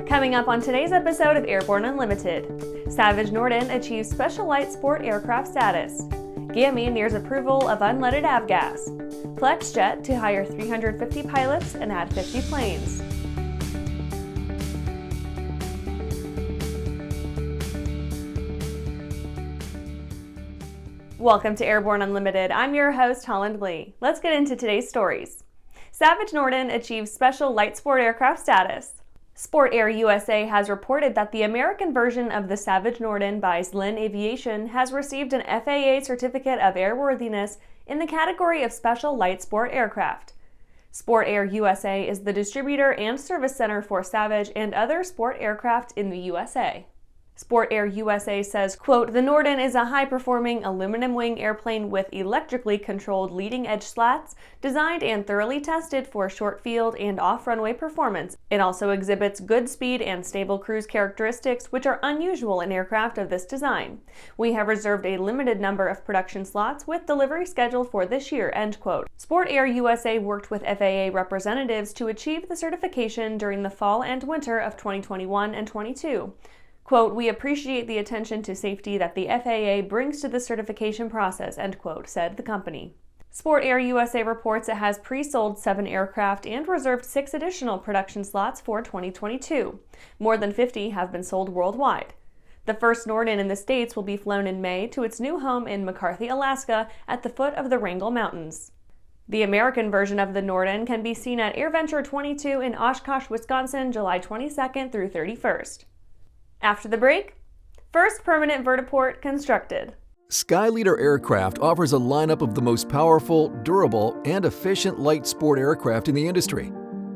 Coming up on today's episode of Airborne Unlimited, Savage Norden achieves special light sport aircraft status. GAMI nears approval of unleaded avgas. Flexjet to hire 350 pilots and add 50 planes. Welcome to Airborne Unlimited. I'm your host, Holland Lee. Let's get into today's stories. Savage Norden achieves special light sport aircraft status. SportairUSA has reported that the American version of the Savage Norden by Zlin Aviation has received an FAA certificate of airworthiness in the category of special light sport aircraft. SportairUSA is the distributor and service center for Savage and other sport aircraft in the USA. SportairUSA says, quote, "The Norden is a high-performing aluminum wing airplane with electrically controlled leading-edge slats, designed and thoroughly tested for short field and off-runway performance. It also exhibits good speed and stable cruise characteristics, which are unusual in aircraft of this design. We have reserved a limited number of production slots with delivery scheduled for this year," end quote. SportairUSA worked with FAA representatives to achieve the certification during the fall and winter of 2021 and 22. Quote, "We appreciate the attention to safety that the FAA brings to the certification process," end quote, said the company. SportairUSA reports it has pre-sold 7 aircraft and reserved 6 additional production slots for 2022. More than 50 have been sold worldwide. The first Norden in the States will be flown in May to its new home in McCarthy, Alaska, at the foot of the Wrangell Mountains. The American version of the Norden can be seen at AirVenture 22 in Oshkosh, Wisconsin, July 22nd through 31st. After the break, first permanent vertiport constructed. Skyleader Aircraft offers a lineup of the most powerful, durable, and efficient light sport aircraft in the industry.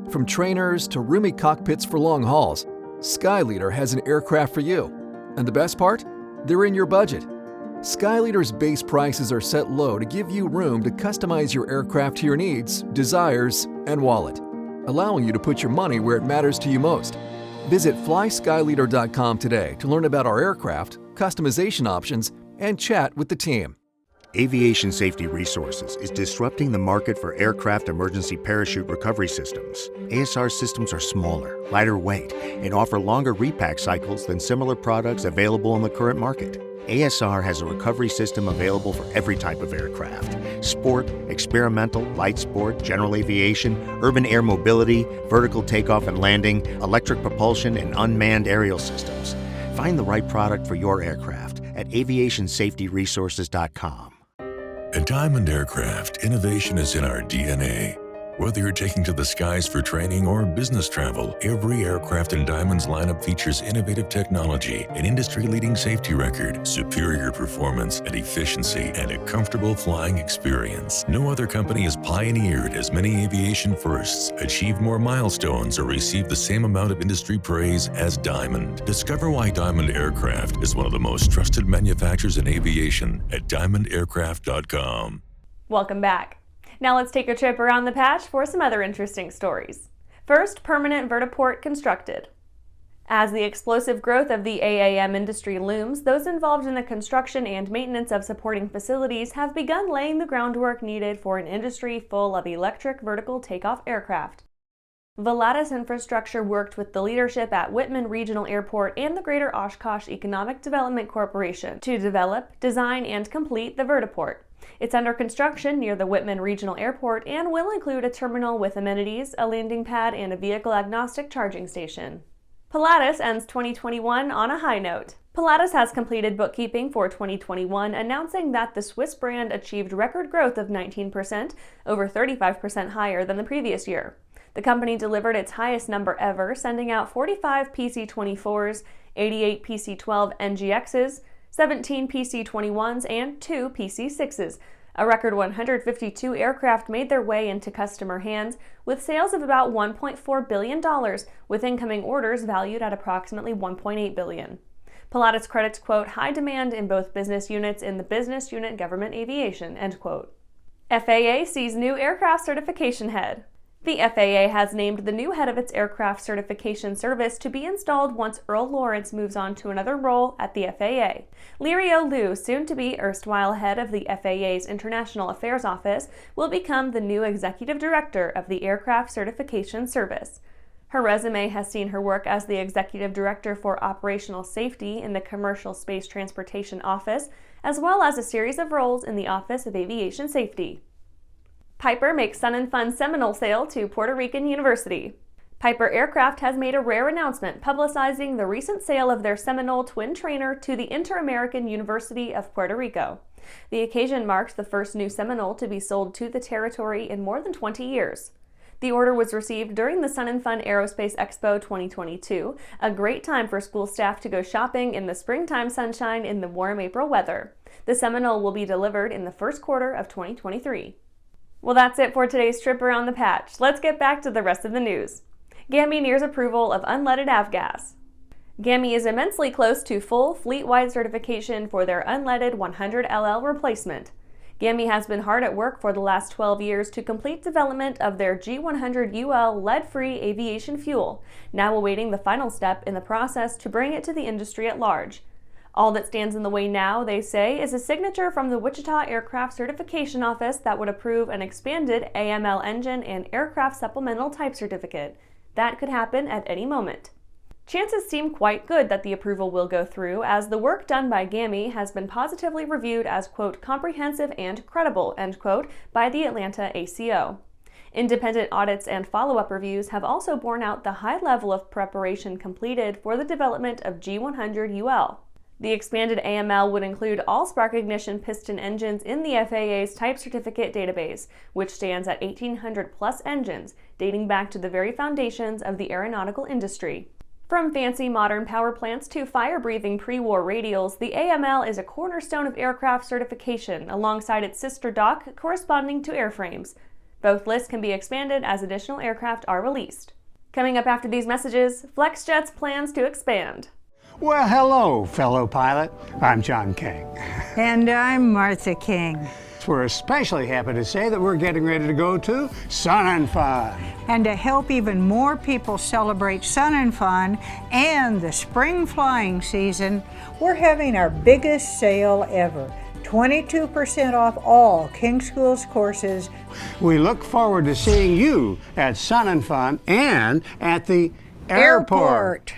From trainers to roomy cockpits for long hauls, Skyleader has an aircraft for you. And the best part? They're in your budget. Skyleader's base prices are set low to give you room to customize your aircraft to your needs, desires, and wallet, allowing you to put your money where it matters to you most. Visit flyskyleader.com today to learn about our aircraft, customization options, and chat with the team. Aviation Safety Resources is disrupting the market for aircraft emergency parachute recovery systems. ASR systems are smaller, lighter weight, and offer longer repack cycles than similar products available in the current market. ASR has a recovery system available for every type of aircraft: sport, experimental, light sport, general aviation, urban air mobility, vertical takeoff and landing, electric propulsion, and unmanned aerial systems. Find the right product for your aircraft at aviationsafetyresources.com. At Diamond Aircraft, innovation is in our DNA. Whether you're taking to the skies for training or business travel, every aircraft in Diamond's lineup features innovative technology, an industry-leading safety record, superior performance and efficiency, and a comfortable flying experience. No other company has pioneered as many aviation firsts, achieved more milestones, or received the same amount of industry praise as Diamond. Discover why Diamond Aircraft is one of the most trusted manufacturers in aviation at diamondaircraft.com. Welcome back. Now let's take a trip around the patch for some other interesting stories. First permanent vertiport constructed. As the explosive growth of the AAM industry looms, those involved in the construction and maintenance of supporting facilities have begun laying the groundwork needed for an industry full of electric vertical takeoff aircraft. Pilatus Infrastructure worked with the leadership at Whitman Regional Airport and the Greater Oshkosh Economic Development Corporation to develop, design, and complete the vertiport. It's under construction near the Whitman Regional Airport and will include a terminal with amenities, a landing pad, and a vehicle-agnostic charging station. Pilatus ends 2021 on a high note. Pilatus has completed bookkeeping for 2021, announcing that the Swiss brand achieved record growth of 19%, over 35% higher than the previous year. The company delivered its highest number ever, sending out 45 PC-24s, 88 PC-12 NGXs, 17 PC-21s, and 2 PC-6s. A record 152 aircraft made their way into customer hands, with sales of about $1.4 billion, with incoming orders valued at approximately $1.8 billion. Pilatus credits, quote, "high demand in both business units in the business unit government aviation," end quote. FAA sees new aircraft certification head. The FAA has named the new head of its aircraft certification service to be installed once Earl Lawrence moves on to another role at the FAA. Lirio Liu, soon to be erstwhile head of the FAA's International Affairs Office, will become the new executive director of the Aircraft Certification Service. Her resume has seen her work as the executive director for operational safety in the Commercial Space Transportation Office, as well as a series of roles in the Office of Aviation Safety. Piper makes Sunfun Seminole sale to Puerto Rican University. Piper Aircraft has made a rare announcement publicizing the recent sale of their Seminole twin trainer to the Inter-American University of Puerto Rico. The occasion marks the first new Seminole to be sold to the territory in more than 20 years. The order was received during the Sunfun Aerospace Expo 2022, a great time for school staff to go shopping in the springtime sunshine in the warm April weather. The Seminole will be delivered in the first quarter of 2023. Well, that's it for today's trip around the patch. Let's get back to the rest of the news. GAMI nears approval of unleaded avgas. GAMI is immensely close to full fleet-wide certification for their unleaded 100LL replacement. GAMI has been hard at work for the last 12 years to complete development of their G100UL lead-free aviation fuel, now awaiting the final step in the process to bring it to the industry at large. All that stands in the way now, they say, is a signature from the Wichita Aircraft Certification Office that would approve an expanded AML engine and aircraft supplemental type certificate. That could happen at any moment. Chances seem quite good that the approval will go through, as the work done by GAMI has been positively reviewed as, quote, comprehensive and credible, end quote, by the Atlanta ACO. Independent audits and follow-up reviews have also borne out the high level of preparation completed for the development of G100UL. The expanded AML would include all spark ignition piston engines in the FAA's Type Certificate database, which stands at 1,800 plus engines, dating back to the very foundations of the aeronautical industry. From fancy modern power plants to fire-breathing pre-war radials, the AML is a cornerstone of aircraft certification, alongside its sister dock corresponding to airframes. Both lists can be expanded as additional aircraft are released. Coming up after these messages, Flexjet's plans to expand. Well, hello, fellow pilot. I'm John King. And I'm Martha King. We're especially happy to say that we're getting ready to go to Sunfun. And to help even more people celebrate Sunfun and the spring flying season, we're having our biggest sale ever. 22% off all King Schools courses. We look forward to seeing you at Sunfun and at the airport.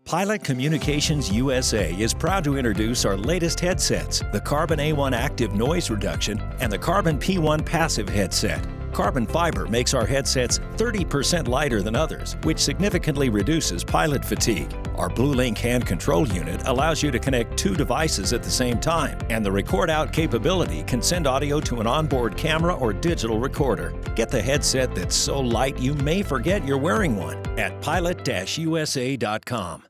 Pilot Communications USA is proud to introduce our latest headsets, the Carbon A1 Active Noise Reduction and the Carbon P1 Passive Headset. Carbon fiber makes our headsets 30% lighter than others, which significantly reduces pilot fatigue. Our BlueLink hand control unit allows you to connect two devices at the same time, and the record out capability can send audio to an onboard camera or digital recorder. Get the headset that's so light you may forget you're wearing one at pilot-usa.com.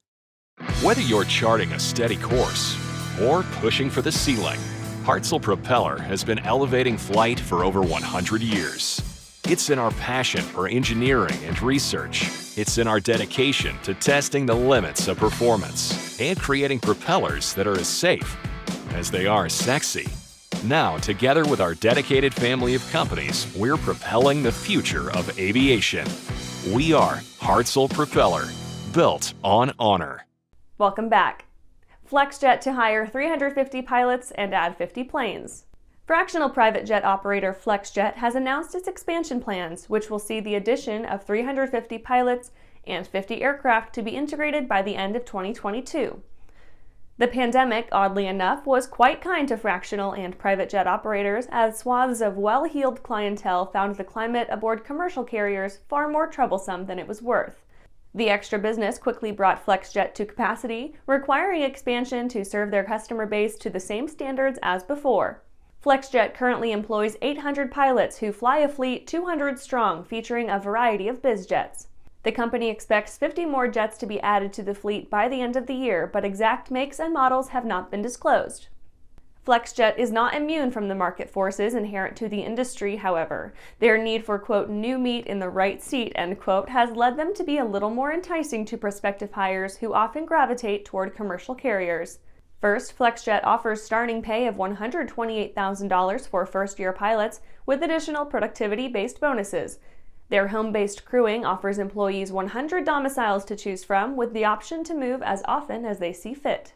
Whether you're charting a steady course or pushing for the ceiling, Hartzell Propeller has been elevating flight for over 100 years. It's in our passion for engineering and research. It's in our dedication to testing the limits of performance and creating propellers that are as safe as they are sexy. Now, together with our dedicated family of companies, we're propelling the future of aviation. We are Hartzell Propeller, built on honor. Welcome back. Flexjet to hire 350 pilots and add 50 planes. Fractional private jet operator Flexjet has announced its expansion plans, which will see the addition of 350 pilots and 50 aircraft to be integrated by the end of 2022. The pandemic, oddly enough, was quite kind to fractional and private jet operators, as swaths of well-heeled clientele found the climate aboard commercial carriers far more troublesome than it was worth. The extra business quickly brought Flexjet to capacity, requiring expansion to serve their customer base to the same standards as before. Flexjet currently employs 800 pilots who fly a fleet 200 strong, featuring a variety of biz jets. The company expects 50 more jets to be added to the fleet by the end of the year, but exact makes and models have not been disclosed. Flexjet is not immune from the market forces inherent to the industry, however. Their need for, quote, new meat in the right seat, end quote, has led them to be a little more enticing to prospective hires who often gravitate toward commercial carriers. First, Flexjet offers starting pay of $128,000 for first-year pilots with additional productivity-based bonuses. Their home-based crewing offers employees 100 domiciles to choose from, with the option to move as often as they see fit.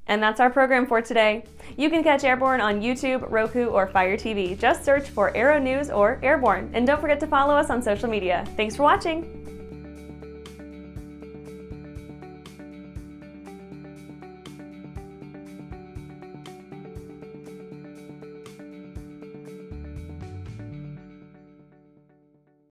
And that's our program for today. You can catch Airborne on YouTube, Roku, or Fire TV. Just search for Aero-News or Airborne. And don't forget to follow us on social media. Thanks for watching!